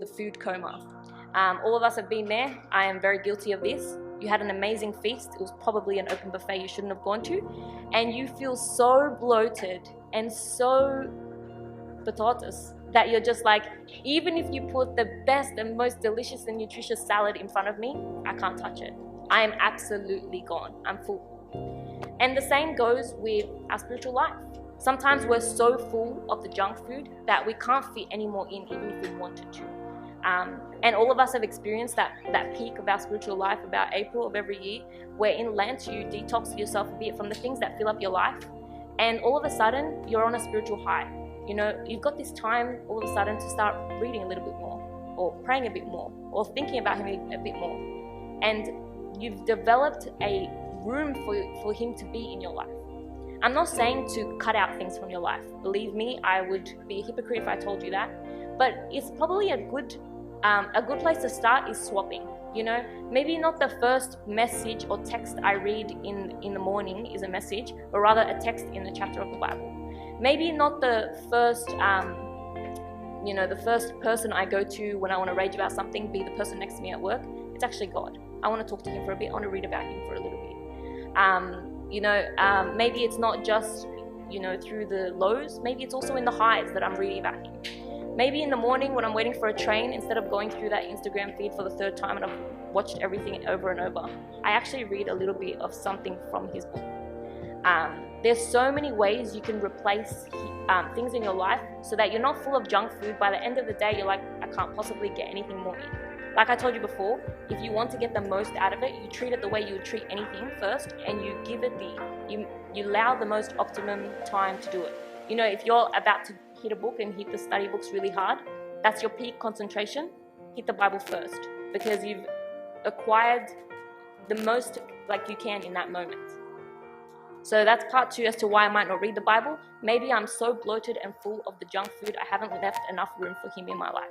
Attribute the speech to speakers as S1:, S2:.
S1: the food coma. All of us have been there. I am very guilty of this. You had an amazing feast. It was probably an open buffet you shouldn't have gone to. And you feel so bloated and so potatoes that you're just like, even if you put the best and most delicious and nutritious salad in front of me, I can't touch it. I am absolutely gone. I'm full. And the same goes with our spiritual life. Sometimes we're so full of the junk food that we can't fit any more in, even if we wanted to. And all of us have experienced that peak of our spiritual life about April of every year, where in Lent you detox yourself a bit from the things that fill up your life, and all of a sudden you're on a spiritual high. You know, you've got this time all of a sudden to start reading a little bit more, or praying a bit more, or thinking about him a bit more, and you've developed a room for him to be in your life. I'm not saying to cut out things from your life. Believe me, I would be a hypocrite if I told you that. But it's probably a good place to start is swapping. You know, maybe not the first message or text I read in the morning is a message, but rather a text in a chapter of the Bible. Maybe not the first, the first person I go to when I want to rage about something be the person next to me at work. It's actually God. I want to talk to him for a bit. I want to read about him for a little bit. Maybe it's not just, through the lows. Maybe it's also in the highs that I'm reading about him. Maybe in the morning when I'm waiting for a train, instead of going through that Instagram feed for the third time and I've watched everything over and over, I actually read a little bit of something from his book. There's so many ways you can replace things in your life so that you're not full of junk food. By the end of the day, you're like, I can't possibly get anything more in. Like I told you before, if you want to get the most out of it, you treat it the way you would treat anything first, and you give it you allow the most optimum time to do it. You know, if you're about to hit a book and hit the study books really hard, that's your peak concentration. Hit the Bible first, because you've acquired the most like you can in that moment. So that's part 2 as to why I might not read the Bible. Maybe I'm so bloated and full of the junk food, I haven't left enough room for him in my life.